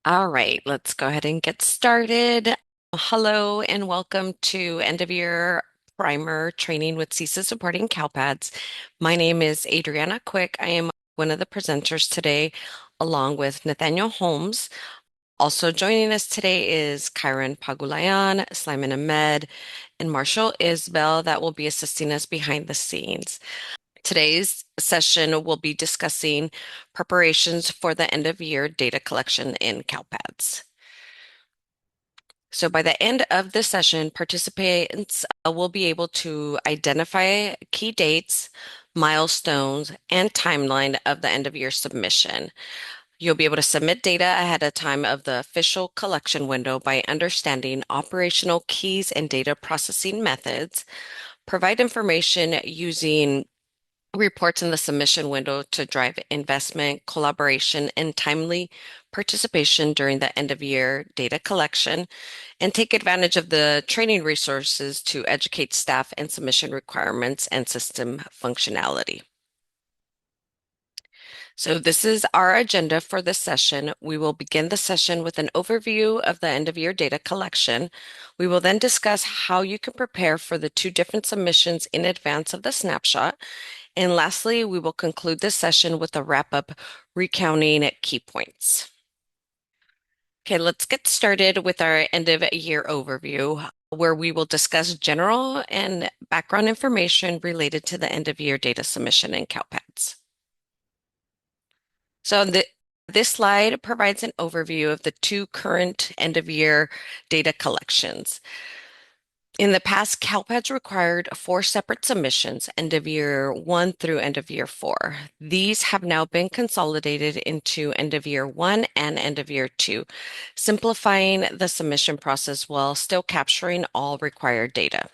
All right, let's go ahead and get started. Hello and welcome to end of year primer training with CSIS supporting CALPADS. My name is Adriana Quick. I am one of the presenters today, along with Nathaniel Holmes. Also joining us today is Kyron Pagulayan, Sliman Ahmed, and Marshall Isbell that will be assisting us behind the scenes. Today's session will be discussing preparations for the end of year data collection in CALPADS. So by the end of this session, participants will be able to identify key dates, milestones, and timeline of the end of year submission. You'll be able to submit data ahead of time of the official collection window by understanding operational keys and data processing methods, provide information using reports in the submission window to drive investment, collaboration, and timely participation during the end of year data collection, and take advantage of the training resources to educate staff and submission requirements and system functionality. So this is our agenda for this session. We will begin the session with an overview of the end of year data collection. We will then discuss how you can prepare for the two different submissions in advance of the snapshot. And lastly, we will conclude this session with a wrap-up recounting key points. Okay, let's get started with our end of year overview, where we will discuss general and background information related to the end of year data submission in CALPADS. So this slide provides an overview of the two current end of year data collections. In the past, CALPADS required 4 separate submissions, end of year 1 through end of year 4. These have now been consolidated into end of year 1 and end of year 2, simplifying the submission process while still capturing all required data.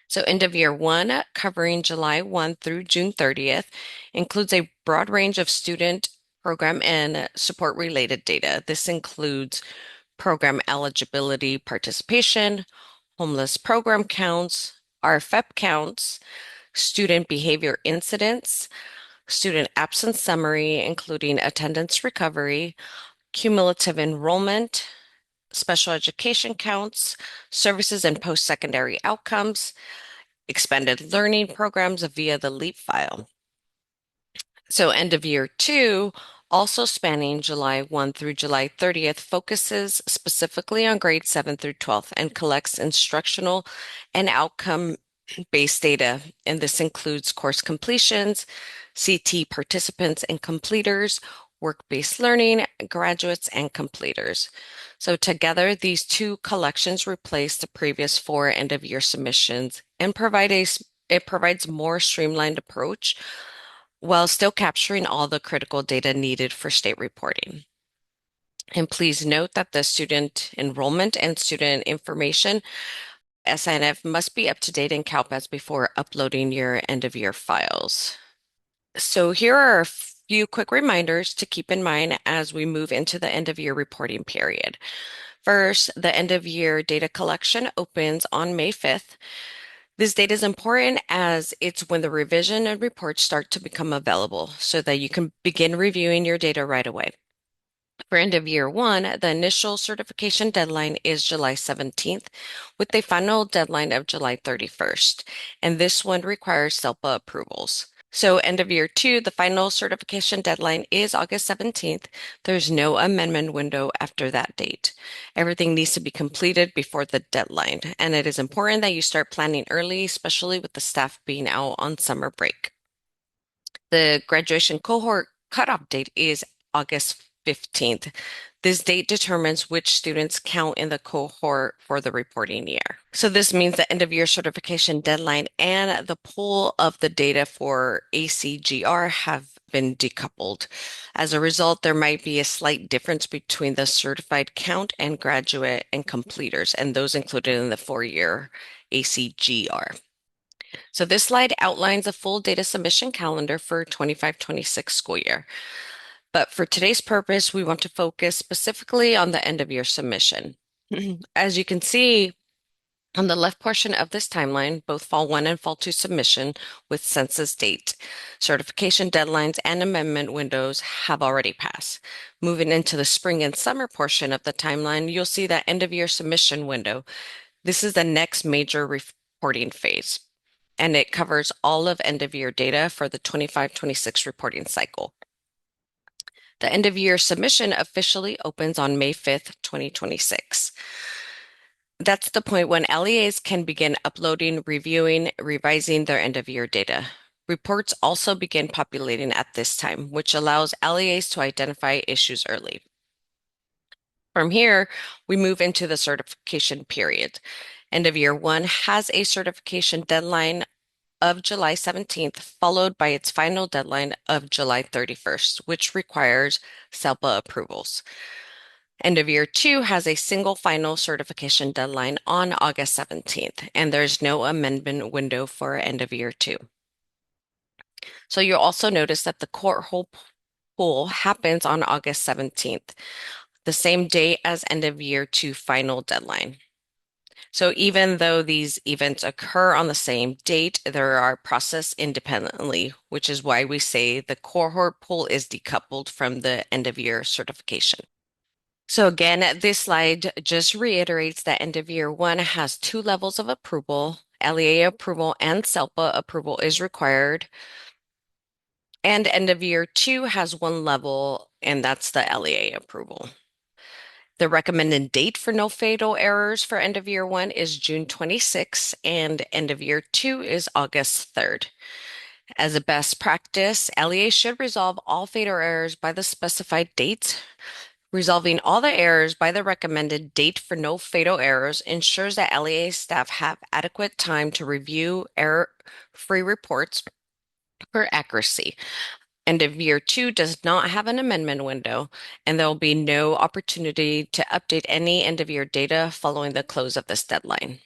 So end of year 1, covering July 1 through June 30th, includes a broad range of student, program, and support related data. This includes program eligibility, participation, homeless program counts, RFEP counts, student behavior incidents, student absence summary, including attendance recovery, cumulative enrollment, special education counts, services and post-secondary outcomes, expanded learning programs via the LEAP file. So end of year 2, also spanning July 1 through July 30th, focuses specifically on grades 7 through 12 and collects instructional and outcome-based data. And this includes course completions, CT participants and completers, work-based learning, graduates, and completers. So together, these two collections replace the previous 4 end-of-year submissions and it provides more streamlined approach while still capturing all the critical data needed for state reporting. And please note that the student enrollment and student information SINF must be up to date in CALPADS before uploading your end-of-year files. So here are a few quick reminders to keep in mind as we move into the end-of-year reporting period. First, the end-of-year data collection opens on May 5th. This date is important as it's when the revision and reports start to become available so that you can begin reviewing your data right away. For end of year 1, the initial certification deadline is July 17th, with a final deadline of July 31st, and this one requires SELPA approvals. So end of year 2, the final certification deadline is August 17th. There's no amendment window after that date. Everything needs to be completed before the deadline, and it is important that you start planning early, especially with the staff being out on summer break. The graduation cohort cutoff date is August 15th. This date determines which students count in the cohort for the reporting year. So this means the end of year certification deadline and the pool of the data for ACGR have been decoupled. As a result, there might be a slight difference between the certified count and graduate and completers, and those included in the 4-year ACGR. So this slide outlines a full data submission calendar for 25-26 school year. But for today's purpose, we want to focus specifically on the end of year submission. As you can see, On the left portion of this timeline, both Fall 1 and Fall 2 submission with census date, certification deadlines, and amendment windows have already passed. Moving into the spring and summer portion of the timeline, you'll see that end-of-year submission window. This is the next major reporting phase, and it covers all of end-of-year data for the 25-26 reporting cycle. The end-of-year submission officially opens on May 5th, 2026. That's the point when LEAs can begin uploading, reviewing, revising their end-of-year data. Reports also begin populating at this time, which allows LEAs to identify issues early. From here, we move into the certification period. End of year 1 has a certification deadline of July 17th, followed by its final deadline of July 31st, which requires SELPA approvals. End of year 2 has a single final certification deadline on August 17th, and there's no amendment window for end of year 2. So you'll also notice that the cohort pool happens on August 17th, the same day as end of year 2 final deadline. So even though these events occur on the same date, they are processed independently, which is why we say the cohort pool is decoupled from the end of year certification. So again, this slide just reiterates that end of year 1 has 2 levels of approval. LEA approval and SELPA approval is required. And end of year 2 has 1 level, and that's the LEA approval. The recommended date for no fatal errors for end of year 1 is June 26, and end of year 2 is August 3rd. As a best practice, LEA should resolve all fatal errors by the specified dates. Resolving all the errors by the recommended date for no fatal errors ensures that LEA staff have adequate time to review error-free reports for accuracy. End of year 2 does not have an amendment window, and there will be no opportunity to update any end of year data following the close of this deadline.